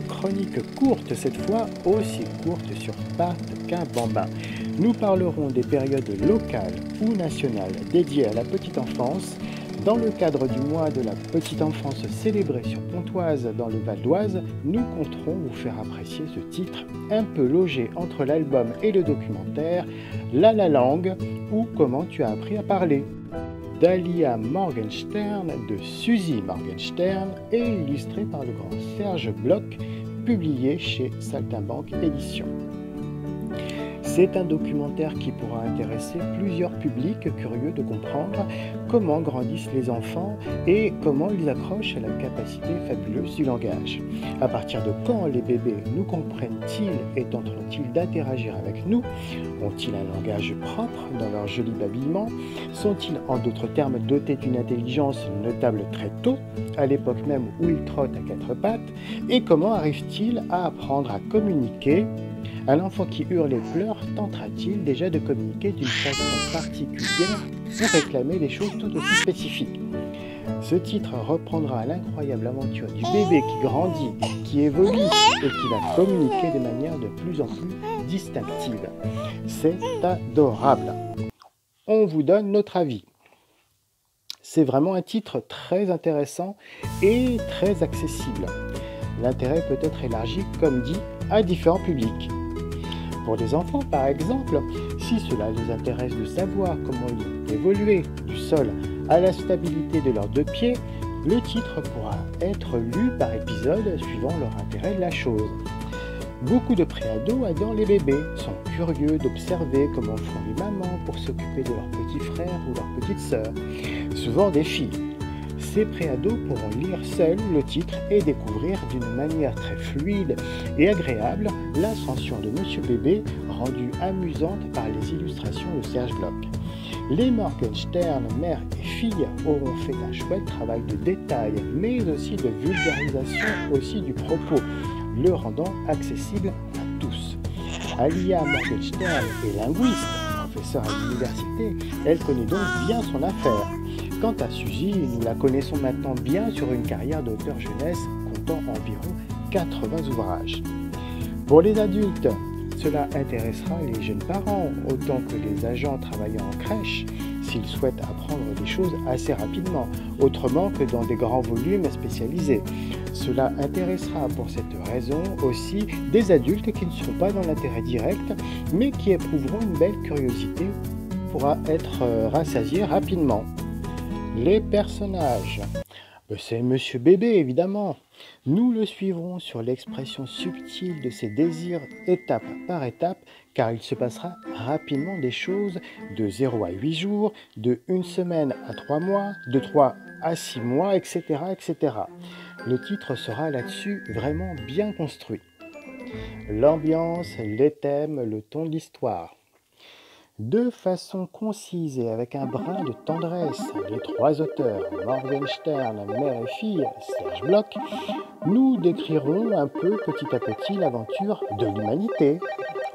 chronique courte cette fois, aussi courte sur pattes qu'un bambin. Nous parlerons des périodes locales ou nationales dédiées à la petite enfance, dans le cadre du mois de la petite enfance célébré sur Pontoise dans le Val d'Oise. Nous compterons vous faire apprécier ce titre un peu logé entre l'album et le documentaire La langue ou Comment tu as appris à parler d'Alia Morgenstern de Suzy Morgenstern et illustré par le grand Serge Bloch, publié chez Saltimbanque Éditions. C'est un documentaire qui pourra intéresser plusieurs publics curieux de comprendre comment grandissent les enfants et comment ils accrochent à la capacité fabuleuse du langage. À partir de quand les bébés nous comprennent-ils et tenteront-ils d'interagir avec nous? Ont-ils un langage propre dans leur joli babillement? Sont-ils en d'autres termes dotés d'une intelligence notable très tôt, à l'époque même où ils trottent à quatre pattes? Et comment arrivent-ils à apprendre à communiquer? Un enfant qui hurle et pleure tentera-t-il déjà de communiquer d'une façon particulière pour réclamer des choses tout aussi spécifiques? Ce titre reprendra l'incroyable aventure du bébé qui grandit, qui évolue et qui va communiquer de manière de plus en plus distinctive. C'est adorable. On vous donne notre avis. C'est vraiment un titre très intéressant et très accessible. L'intérêt peut être élargi, comme dit, à différents publics. Pour les enfants, par exemple, si cela les intéresse de savoir comment ils évoluer du sol à la stabilité de leurs deux pieds, le titre pourra être lu par épisode suivant leur intérêt de la chose. Beaucoup de préados adorent les bébés, sont curieux d'observer comment font les mamans pour s'occuper de leurs petits frères ou leurs petites sœurs, souvent des filles. Ces préados pourront lire seuls le titre et découvrir d'une manière très fluide et agréable l'ascension de Monsieur Bébé, rendue amusante par les illustrations de Serge Bloch. Les Morgenstern, mère et fille, auront fait un chouette travail de détail, mais aussi de vulgarisation aussi du propos, le rendant accessible à tous. Alia Morgenstern est linguiste, professeure à l'université, elle connaît donc bien son affaire. Quant à Suzy, nous la connaissons maintenant bien sur une carrière d'auteur jeunesse comptant environ 80 ouvrages. Pour les adultes, cela intéressera les jeunes parents autant que les agents travaillant en crèche s'ils souhaitent apprendre des choses assez rapidement, autrement que dans des grands volumes spécialisés. Cela intéressera pour cette raison aussi des adultes qui ne seront pas dans l'intérêt direct, mais qui éprouveront une belle curiosité pourra être rassasiée rapidement. Les personnages. C'est Monsieur Bébé, évidemment. Nous le suivrons sur l'expression subtile de ses désirs étape par étape, car il se passera rapidement des choses de 0 à 8 jours, de 1 semaine à 3 mois, de 3 à 6 mois, etc. etc. Le titre sera là-dessus vraiment bien construit. L'ambiance, les thèmes, le ton de l'histoire. De façon concise et avec un brin de tendresse, les trois auteurs, Morgenstern, mère et fille, Serge Bloch, nous décrirons un peu petit à petit l'aventure de l'humanité,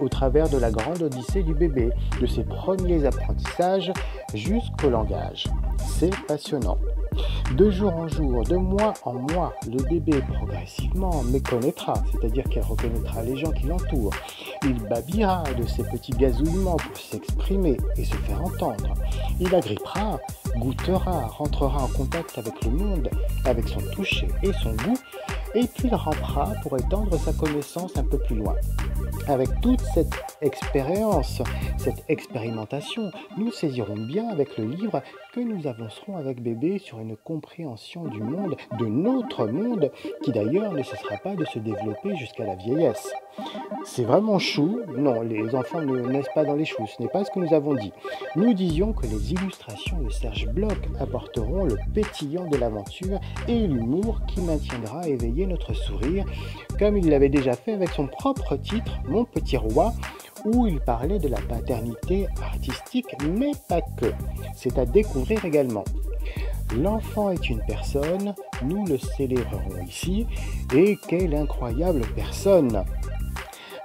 au travers de la grande odyssée du bébé, de ses premiers apprentissages jusqu'au langage. C'est passionnant. De jour en jour, de mois en mois, le bébé progressivement méconnaîtra, c'est-à-dire qu'elle reconnaîtra les gens qui l'entourent. Il babillera de ses petits gazouillements pour s'exprimer et se faire entendre. Il agrippera, goûtera, rentrera en contact avec le monde, avec son toucher et son goût, et puis il rampera pour étendre sa connaissance un peu plus loin. Avec toute cette expérience, cette expérimentation, nous saisirons bien avec le livre que nous avancerons avec bébé sur une compréhension du monde, de notre monde, qui d'ailleurs ne cessera pas de se développer jusqu'à la vieillesse. C'est vraiment chou. Non, les enfants ne naissent pas dans les choux, ce n'est pas ce que nous avons dit. Nous disions que les illustrations de Serge Bloch apporteront le pétillant de l'aventure et l'humour qui maintiendra éveillé notre sourire, comme il l'avait déjà fait avec son propre titre, Mon Petit Roi, où il parlait de la paternité artistique, mais pas que. C'est à découvrir également. L'enfant est une personne, nous le célébrerons ici, et quelle incroyable personne!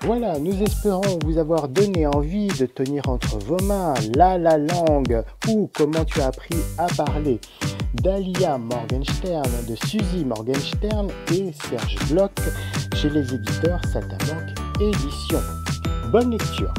Voilà, nous espérons vous avoir donné envie de tenir entre vos mains La langue ou Comment tu as appris à parler d'Alia Morgenstern, de Suzy Morgenstern et Serge Bloch chez les éditeurs Saltimbanque Éditions. Bonne lecture!